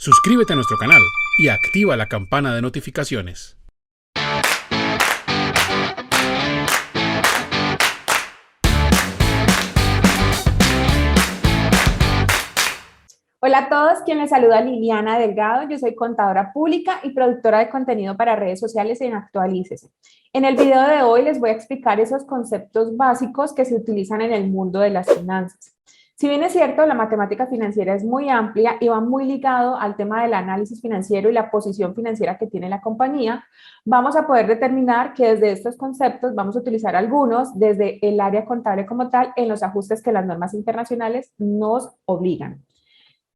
Suscríbete a nuestro canal y activa la campana de notificaciones. Hola a todos, quien les saluda Liliana Delgado, yo soy contadora pública y productora de contenido para redes sociales en Actualícese. En el video de hoy les voy a explicar esos conceptos básicos que se utilizan en el mundo de las finanzas. Si bien es cierto, la matemática financiera es muy amplia y va muy ligado al tema del análisis financiero y la posición financiera que tiene la compañía, vamos a poder determinar que desde estos conceptos vamos a utilizar algunos desde el área contable como tal en los ajustes que las normas internacionales nos obligan.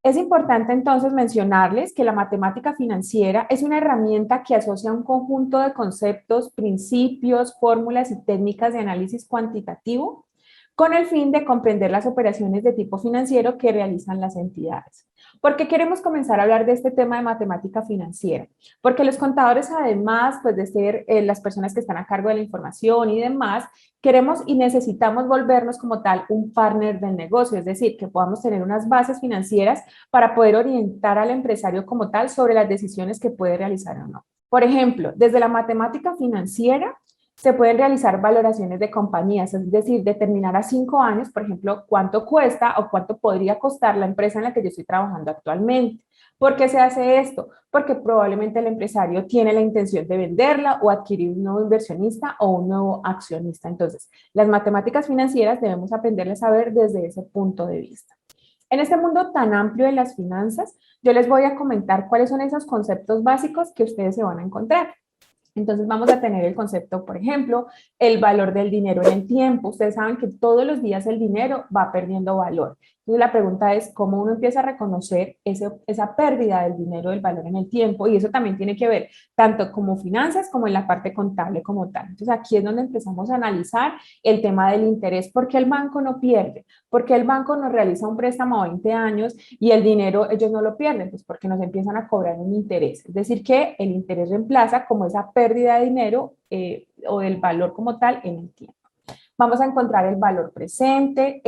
Es importante entonces mencionarles que la matemática financiera es una herramienta que asocia un conjunto de conceptos, principios, fórmulas y técnicas de análisis cuantitativo con el fin de comprender las operaciones de tipo financiero que realizan las entidades. ¿Por qué queremos comenzar a hablar de este tema de matemática financiera? Porque los contadores, además pues, de ser las personas que están a cargo de la información y demás, queremos y necesitamos volvernos como tal un partner del negocio, es decir, que podamos tener unas bases financieras para poder orientar al empresario como tal sobre las decisiones que puede realizar o no. Por ejemplo, desde la matemática financiera se pueden realizar valoraciones de compañías, es decir, determinar a 5 años, por ejemplo, cuánto cuesta o cuánto podría costar la empresa en la que yo estoy trabajando actualmente. ¿Por qué se hace esto? Porque probablemente el empresario tiene la intención de venderla o adquirir un nuevo inversionista o un nuevo accionista. Entonces, las matemáticas financieras debemos aprenderlas a ver desde ese punto de vista. En este mundo tan amplio de las finanzas, yo les voy a comentar cuáles son esos conceptos básicos que ustedes se van a encontrar. Entonces vamos a tener el concepto, por ejemplo, el valor del dinero en el tiempo. Ustedes saben que todos los días el dinero va perdiendo valor. Entonces la pregunta es cómo uno empieza a reconocer esa pérdida del dinero, del valor en el tiempo, y eso también tiene que ver tanto como finanzas como en la parte contable como tal. Entonces aquí es donde empezamos a analizar el tema del interés. ¿Por qué el banco no pierde? ¿Por qué el banco nos realiza un préstamo a 20 años y el dinero ellos no lo pierden? Pues porque nos empiezan a cobrar un interés. Es decir, que el interés reemplaza como esa pérdida de dinero o del valor como tal en el tiempo. Vamos a encontrar el valor presente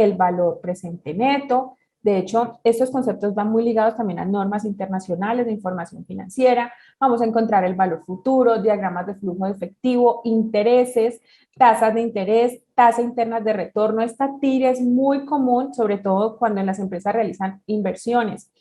neto. De hecho, estos conceptos van muy ligados también a normas internacionales de información financiera. Vamos a encontrar el valor futuro, diagramas de flujo de efectivo, intereses, tasas de interés, tasa interna de retorno. Esta TIR es muy común, sobre todo cuando en las empresas realizan inversiones.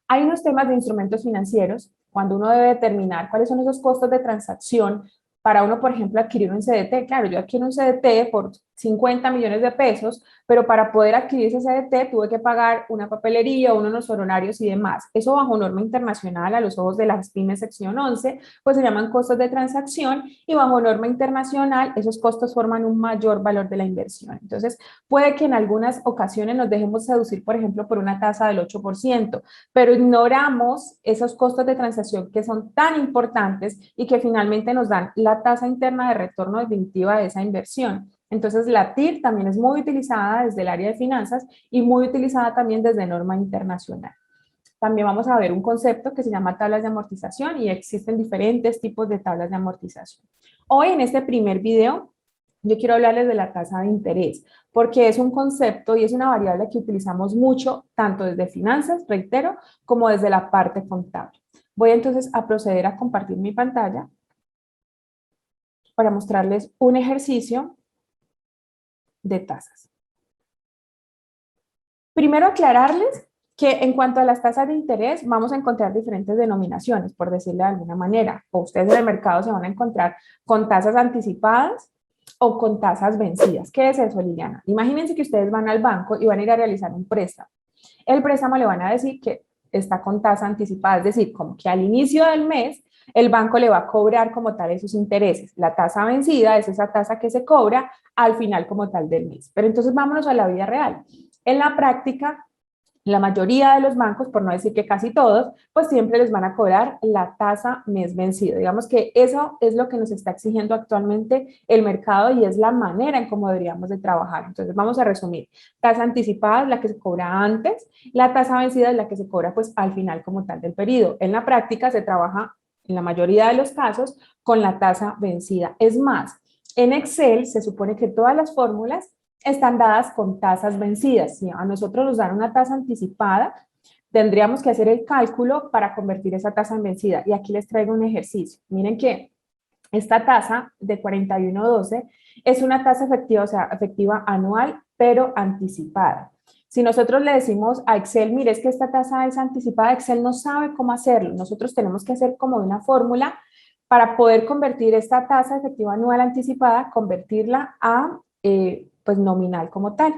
Hay unos temas de instrumentos financieros, cuando uno debe determinar cuáles son esos costos de transacción para uno, por ejemplo, adquirir un CDT. Claro, yo adquiero un CDT por 50 millones de pesos, pero para poder adquirir ese CDT tuve que pagar una papelería, unos honorarios y demás. Eso bajo norma internacional, a los ojos de las pymes sección 11, pues se llaman costos de transacción, y bajo norma internacional esos costos forman un mayor valor de la inversión. Entonces, puede que en algunas ocasiones nos dejemos seducir, por ejemplo, por una tasa del 8%, pero ignoramos esos costos de transacción que son tan importantes y que finalmente nos dan la tasa interna de retorno definitiva de esa inversión. Entonces, la TIR también es muy utilizada desde el área de finanzas y muy utilizada también desde norma internacional. También vamos a ver un concepto que se llama tablas de amortización, y existen diferentes tipos de tablas de amortización. Hoy en este primer video yo quiero hablarles de la tasa de interés, porque es un concepto y es una variable que utilizamos mucho, tanto desde finanzas, reitero, como desde la parte contable. Voy entonces a proceder a compartir mi pantalla para mostrarles un ejercicio de tasas. Primero aclararles que en cuanto a las tasas de interés vamos a encontrar diferentes denominaciones, por decirlo de alguna manera, o ustedes en el mercado se van a encontrar con tasas anticipadas o con tasas vencidas. ¿Qué es eso, Liliana? Imagínense que ustedes van al banco y van a ir a realizar un préstamo. El préstamo le van a decir que está con tasa anticipada, es decir, como que al inicio del mes el banco le va a cobrar como tal esos intereses. La tasa vencida es esa tasa que se cobra al final como tal del mes. Pero entonces vámonos a la vida real. En la práctica, la mayoría de los bancos, por no decir que casi todos, pues siempre les van a cobrar la tasa mes vencido. Digamos que eso es lo que nos está exigiendo actualmente el mercado y es la manera en cómo deberíamos de trabajar. Entonces vamos a resumir. Tasa anticipada es la que se cobra antes, la tasa vencida es la que se cobra pues al final como tal del periodo. En la práctica se trabaja en la mayoría de los casos con la tasa vencida. Es más, en Excel se supone que todas las fórmulas están dadas con tasas vencidas. ¿Sí? A nosotros nos dan una tasa anticipada, tendríamos que hacer el cálculo para convertir esa tasa en vencida. Y aquí les traigo un ejercicio. Miren que esta tasa de 41.12 es una tasa efectiva, o sea, efectiva anual, pero anticipada. Si nosotros le decimos a Excel, mire, es que esta tasa es anticipada, Excel no sabe cómo hacerlo. Nosotros tenemos que hacer como una fórmula para poder convertir esta tasa efectiva anual anticipada, convertirla a pues nominal como tal,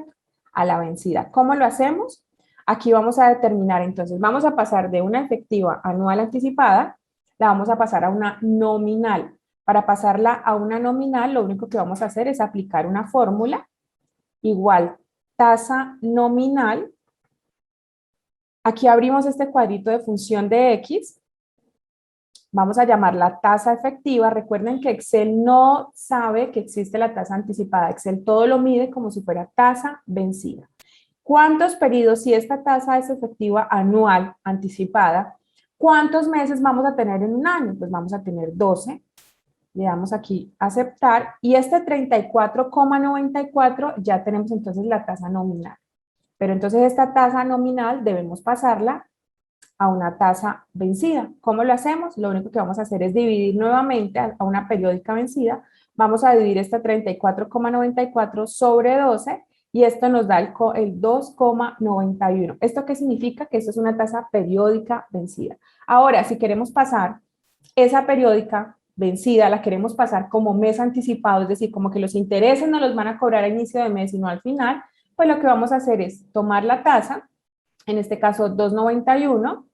a la vencida. ¿Cómo lo hacemos? Aquí vamos a determinar, entonces, vamos a pasar de una efectiva anual anticipada, la vamos a pasar a una nominal. Para pasarla a una nominal, lo único que vamos a hacer es aplicar una fórmula igual tasa nominal. Aquí abrimos este cuadrito de función de X. Vamos a llamarla tasa efectiva. Recuerden que Excel no sabe que existe la tasa anticipada. Excel todo lo mide como si fuera tasa vencida. ¿Cuántos periodos, si esta tasa es efectiva anual anticipada, cuántos meses vamos a tener en un año? Pues vamos a tener 12. Le damos aquí aceptar y este 34,94 ya tenemos entonces la tasa nominal. Pero entonces esta tasa nominal debemos pasarla a una tasa vencida. ¿Cómo lo hacemos? Lo único que vamos a hacer es dividir nuevamente a una periódica vencida. Vamos a dividir esta 34,94 sobre 12 y esto nos da el 2,91. ¿Esto qué significa? Que esto es una tasa periódica vencida. Ahora, si queremos pasar esa periódica vencida, la queremos pasar como mes anticipado, es decir, como que los intereses no los van a cobrar a inicio de mes, sino al final, pues lo que vamos a hacer es tomar la tasa, en este caso 2,91,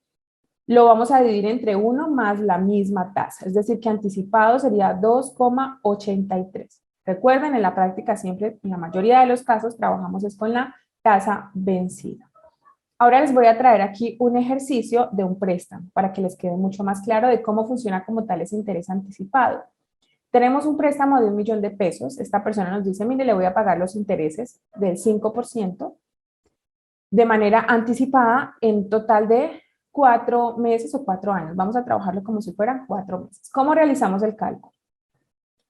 lo vamos a dividir entre 1 más la misma tasa, es decir, que anticipado sería 2,83. Recuerden, en la práctica siempre, en la mayoría de los casos, trabajamos es con la tasa vencida. Ahora les voy a traer aquí un ejercicio de un préstamo para que les quede mucho más claro de cómo funciona como tal ese interés anticipado. Tenemos un préstamo de 1 millón de pesos. Esta persona nos dice, mire, le voy a pagar los intereses del 5% de manera anticipada en total de 4 meses o 4 años. Vamos a trabajarlo como si fueran 4 meses. ¿Cómo realizamos el cálculo?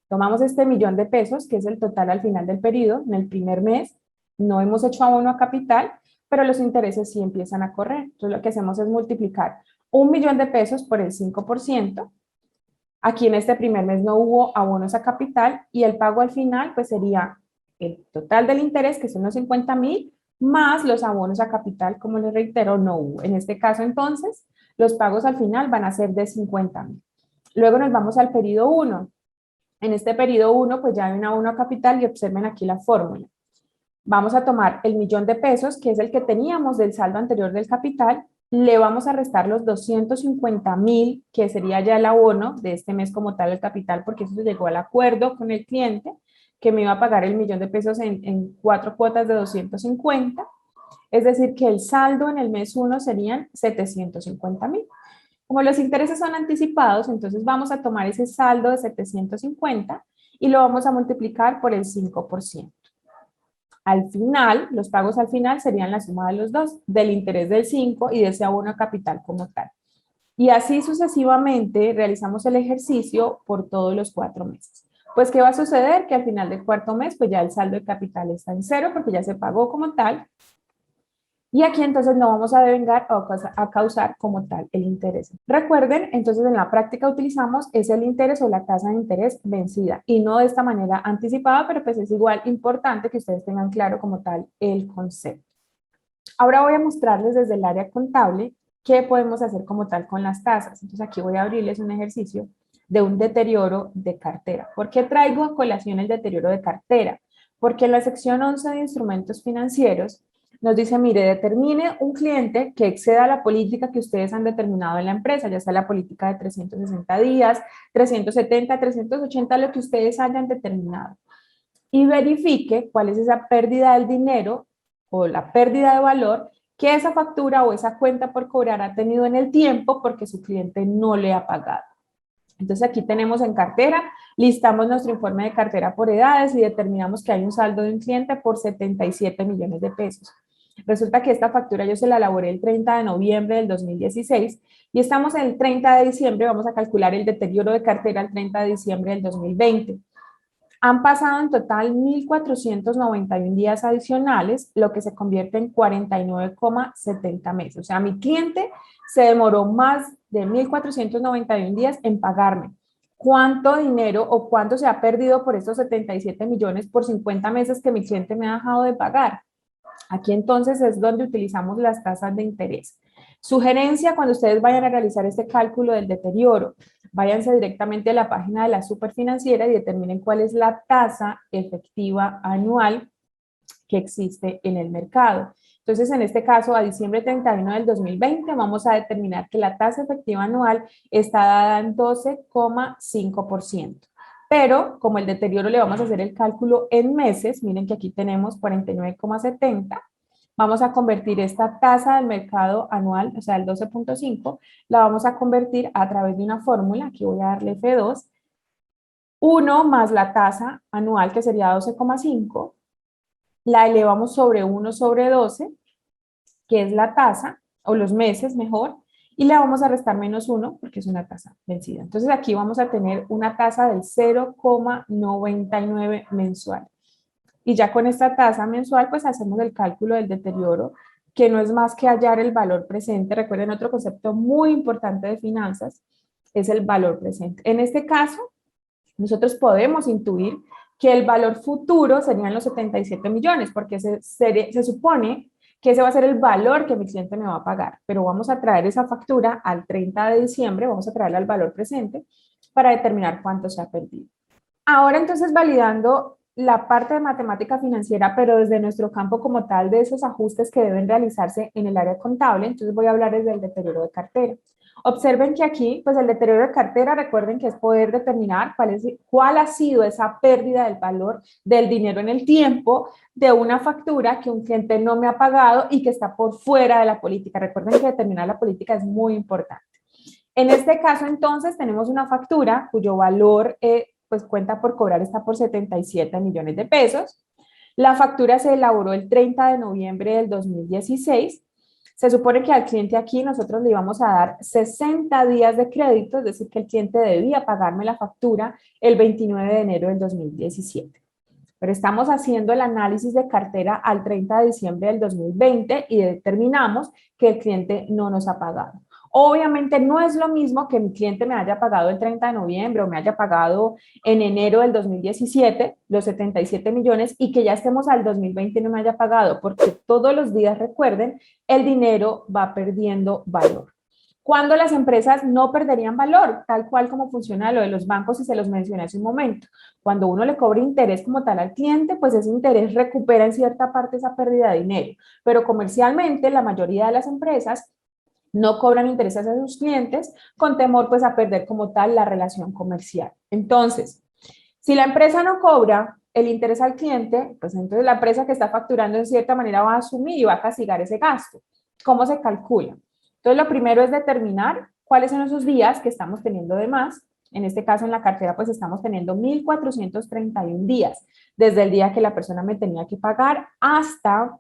Tomamos este 1 millón de pesos, que es el total al final del periodo, en el primer mes. No hemos hecho abono a capital, pero los intereses sí empiezan a correr. Entonces lo que hacemos es multiplicar 1 millón de pesos por el 5%. Aquí en este primer mes no hubo abonos a capital y el pago al final pues sería el total del interés, que son los 50,000, más los abonos a capital, como les reitero, no hubo. En este caso entonces, los pagos al final van a ser de 50,000. Luego nos vamos al periodo 1. En este periodo 1 pues ya hay un abono a capital y observen aquí la fórmula. Vamos a tomar el 1 millón de pesos, que es el que teníamos del saldo anterior del capital, le vamos a restar los 250,000, que sería ya el abono de este mes como tal el capital, porque eso se llegó al acuerdo con el cliente, que me iba a pagar el 1 millón de pesos en 4 cuotas de 250, es decir, que el saldo en el mes 1 serían 750,000. Como los intereses son anticipados, entonces vamos a tomar ese saldo de 750 y lo vamos a multiplicar por el 5%. Al final, los pagos al final serían la suma de los dos, del interés del 5 y de ese abono a capital como tal. Y así sucesivamente realizamos el ejercicio por todos los 4 meses. Pues, ¿qué va a suceder? Que al final del cuarto mes, pues ya el saldo de capital está en 0 porque ya se pagó como tal. Y aquí entonces no vamos a devengar o a causar como tal el interés. Recuerden, entonces en la práctica utilizamos es el interés o la tasa de interés vencida y no de esta manera anticipada, pero pues es igual importante que ustedes tengan claro como tal el concepto. Ahora voy a mostrarles desde el área contable qué podemos hacer como tal con las tasas. Entonces aquí voy a abrirles un ejercicio de un deterioro de cartera. ¿Por qué traigo a colación el deterioro de cartera? Porque en la sección 11 de instrumentos financieros nos dice, mire, determine un cliente que exceda la política que ustedes han determinado en la empresa, ya sea la política de 360 días, 370, 380, lo que ustedes hayan determinado. Y verifique cuál es esa pérdida del dinero o la pérdida de valor que esa factura o esa cuenta por cobrar ha tenido en el tiempo porque su cliente no le ha pagado. Entonces aquí tenemos en cartera, listamos nuestro informe de cartera por edades y determinamos que hay un saldo de un cliente por 77 millones de pesos. Resulta que esta factura yo se la elaboré el 30 de noviembre del 2016 y estamos en el 30 de diciembre, vamos a calcular el deterioro de cartera el 30 de diciembre del 2020. Han pasado en total 1.491 días adicionales, lo que se convierte en 49,70 meses. O sea, mi cliente se demoró más de 1.491 días en pagarme. ¿Cuánto dinero o cuánto se ha perdido por estos 77 millones por 50 meses que mi cliente me ha dejado de pagar? Aquí entonces es donde utilizamos las tasas de interés. Sugerencia cuando ustedes vayan a realizar este cálculo del deterioro, váyanse directamente a la página de la Superfinanciera y determinen cuál es la tasa efectiva anual que existe en el mercado. Entonces, en este caso, a diciembre 31 del 2020, vamos a determinar que la tasa efectiva anual está dada en 12,5%. Pero, como el deterioro le vamos a hacer el cálculo en meses, miren que aquí tenemos 49,70, vamos a convertir esta tasa del mercado anual, o sea, el 12,5, la vamos a convertir a través de una fórmula, aquí voy a darle F2, 1 más la tasa anual, que sería 12,5, la elevamos sobre 1 sobre 12, que es la tasa, o los meses mejor, y le vamos a restar menos 1, porque es una tasa vencida. Entonces aquí vamos a tener una tasa del 0,99 mensual. Y ya con esta tasa mensual, pues hacemos el cálculo del deterioro, que no es más que hallar el valor presente. Recuerden, otro concepto muy importante de finanzas es el valor presente. En este caso, nosotros podemos intuir que el valor futuro serían los 77 millones, porque se supone que ese va a ser el valor que mi cliente me va a pagar, pero vamos a traer esa factura al 30 de diciembre, vamos a traerla al valor presente para determinar cuánto se ha perdido. Ahora entonces validando la parte de matemática financiera, pero desde nuestro campo como tal, de esos ajustes que deben realizarse en el área contable, entonces voy a hablar desde el deterioro de cartera. Observen que aquí, pues el deterioro de cartera, recuerden que es poder determinar cuál ha sido esa pérdida del valor del dinero en el tiempo de una factura que un cliente no me ha pagado y que está por fuera de la política. Recuerden que determinar la política es muy importante. En este caso, entonces, tenemos una factura cuyo valor, pues cuenta por cobrar, está por 77 millones de pesos. La factura se elaboró el 30 de noviembre del 2016. Se supone que al cliente aquí nosotros le íbamos a dar 60 días de crédito, es decir, que el cliente debía pagarme la factura el 29 de enero del 2017. Pero estamos haciendo el análisis de cartera al 30 de diciembre del 2020 y determinamos que el cliente no nos ha pagado. Obviamente no es lo mismo que mi cliente me haya pagado el 30 de noviembre o me haya pagado en enero del 2017 los 77 millones y que ya estemos al 2020 y no me haya pagado, porque todos los días, recuerden, el dinero va perdiendo valor. ¿Cuándo las empresas no perderían valor? Tal cual como funciona lo de los bancos y se los mencioné hace un momento. Cuando uno le cobra interés como tal al cliente, pues ese interés recupera en cierta parte esa pérdida de dinero. Pero comercialmente, la mayoría de las empresas no cobran intereses a sus clientes con temor pues a perder como tal la relación comercial. Entonces, si la empresa no cobra el interés al cliente, pues entonces la empresa que está facturando en cierta manera va a asumir y va a castigar ese gasto. ¿Cómo se calcula? Entonces, lo primero es determinar cuáles son esos días que estamos teniendo de más. En este caso, en la cartera, pues estamos teniendo 1.431 días, desde el día que la persona me tenía que pagar hasta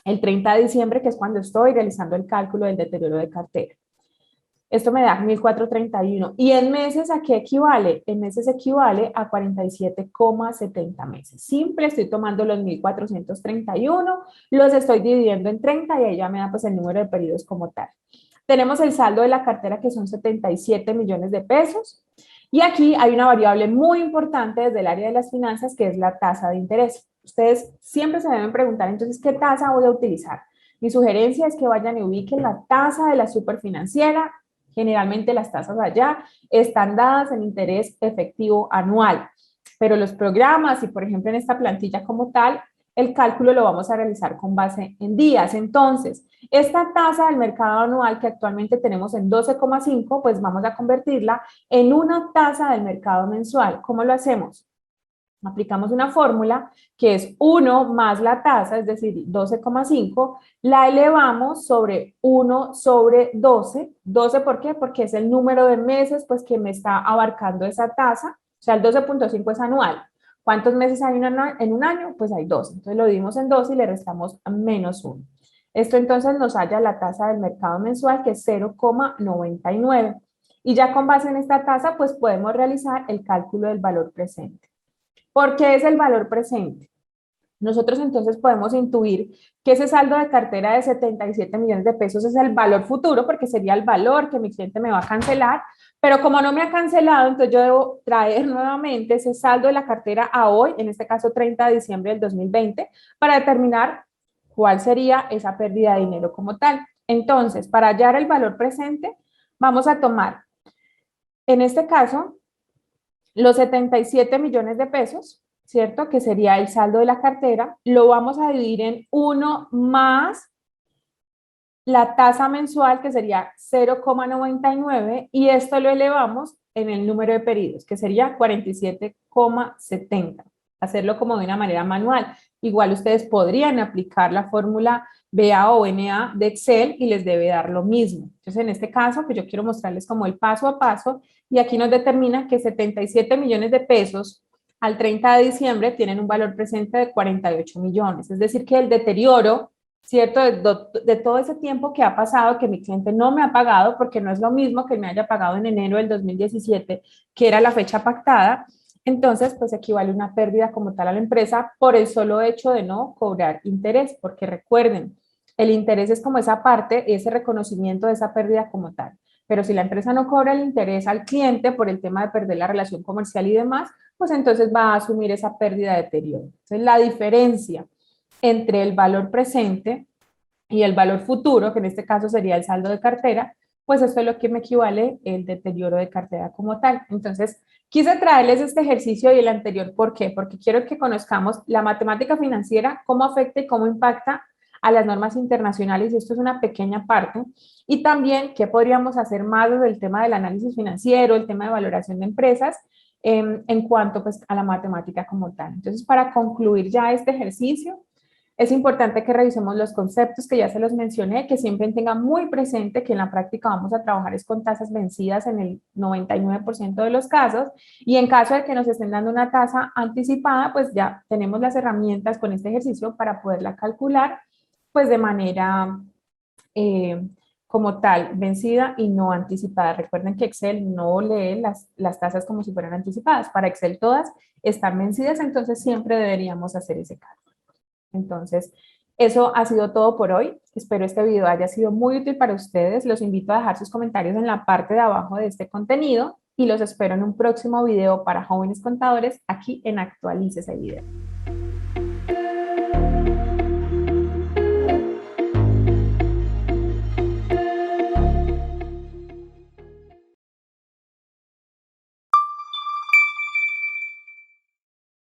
el 30 de diciembre, que es cuando estoy realizando el cálculo del deterioro de cartera. Esto me da 1.431. ¿Y en meses a qué equivale? En meses equivale a 47,70 meses. Simple, estoy tomando los 1.431, los estoy dividiendo en 30 y ahí ya me da pues el número de periodos como tal. Tenemos el saldo de la cartera que son 77 millones de pesos. Y aquí hay una variable muy importante desde el área de las finanzas que es la tasa de interés. Ustedes siempre se deben preguntar, entonces, ¿qué tasa voy a utilizar? Mi sugerencia es que vayan y ubiquen la tasa de la Superfinanciera. Generalmente las tasas allá están dadas en interés efectivo anual, pero los programas y por ejemplo en esta plantilla como tal, el cálculo lo vamos a realizar con base en días. Entonces, esta tasa del mercado anual que actualmente tenemos en 12,5, pues vamos a convertirla en una tasa del mercado mensual. ¿Cómo lo hacemos? Aplicamos una fórmula que es 1 más la tasa, es decir, 12,5, la elevamos sobre 1 sobre 12. ¿12 por qué? Porque es el número de meses pues, que me está abarcando esa tasa. O sea, el 12,5 es anual. ¿Cuántos meses hay en un año? Pues hay 12. Entonces lo dividimos en 12 y le restamos menos 1. Esto entonces nos halla la tasa del mercado mensual que es 0,99. Y ya con base en esta tasa, pues podemos realizar el cálculo del valor presente. ¿Por qué es el valor presente? Nosotros entonces podemos intuir que ese saldo de cartera de 77 millones de pesos es el valor futuro, porque sería el valor que mi cliente me va a cancelar, pero como no me ha cancelado, entonces yo debo traer nuevamente ese saldo de la cartera a hoy, en este caso 30 de diciembre del 2020, para determinar cuál sería esa pérdida de dinero como tal. Entonces, para hallar el valor presente, vamos a tomar, en este caso, los 77 millones de pesos, ¿cierto? Que sería el saldo de la cartera, lo vamos a dividir en 1 más la tasa mensual, que sería 0,99, y esto lo elevamos en el número de pedidos, que sería 47,70. Hacerlo como de una manera manual. Igual ustedes podrían aplicar la fórmula BA o NA de Excel y les debe dar lo mismo. Entonces, en este caso, pues yo quiero mostrarles como el paso a paso, y aquí nos determina que 77 millones de pesos al 30 de diciembre tienen un valor presente de 48 millones. Es decir, que el deterioro, ¿cierto? De todo ese tiempo que ha pasado, que mi cliente no me ha pagado, porque no es lo mismo que me haya pagado en enero del 2017, que era la fecha pactada, entonces pues equivale a una pérdida como tal a la empresa por el solo hecho de no cobrar interés, porque recuerden, el interés es como esa parte, ese reconocimiento de esa pérdida como tal. Pero si la empresa no cobra el interés al cliente por el tema de perder la relación comercial y demás, pues entonces va a asumir esa pérdida de deterioro. Entonces la diferencia entre el valor presente y el valor futuro, que en este caso sería el saldo de cartera, pues esto es lo que me equivale el deterioro de cartera como tal. Entonces, quise traerles este ejercicio y el anterior, ¿por qué? Porque quiero que conozcamos la matemática financiera, cómo afecta y cómo impacta a las normas internacionales, y esto es una pequeña parte, y también qué podríamos hacer más desde el tema del análisis financiero, el tema de valoración de empresas, en cuanto pues a la matemática como tal. Entonces, para concluir ya este ejercicio, es importante que revisemos los conceptos que ya se los mencioné, que siempre tengan muy presente que en la práctica vamos a trabajar es con tasas vencidas en el 99% de los casos, y en caso de que nos estén dando una tasa anticipada, pues ya tenemos las herramientas con este ejercicio para poderla calcular pues de manera como tal, vencida y no anticipada. Recuerden que Excel no lee las tasas como si fueran anticipadas. Para Excel todas están vencidas, entonces siempre deberíamos hacer ese cálculo. Entonces, eso ha sido todo por hoy. Espero este video haya sido muy útil para ustedes. Los invito a dejar sus comentarios en la parte de abajo de este contenido y los espero en un próximo video para jóvenes contadores aquí en Actualice ese video.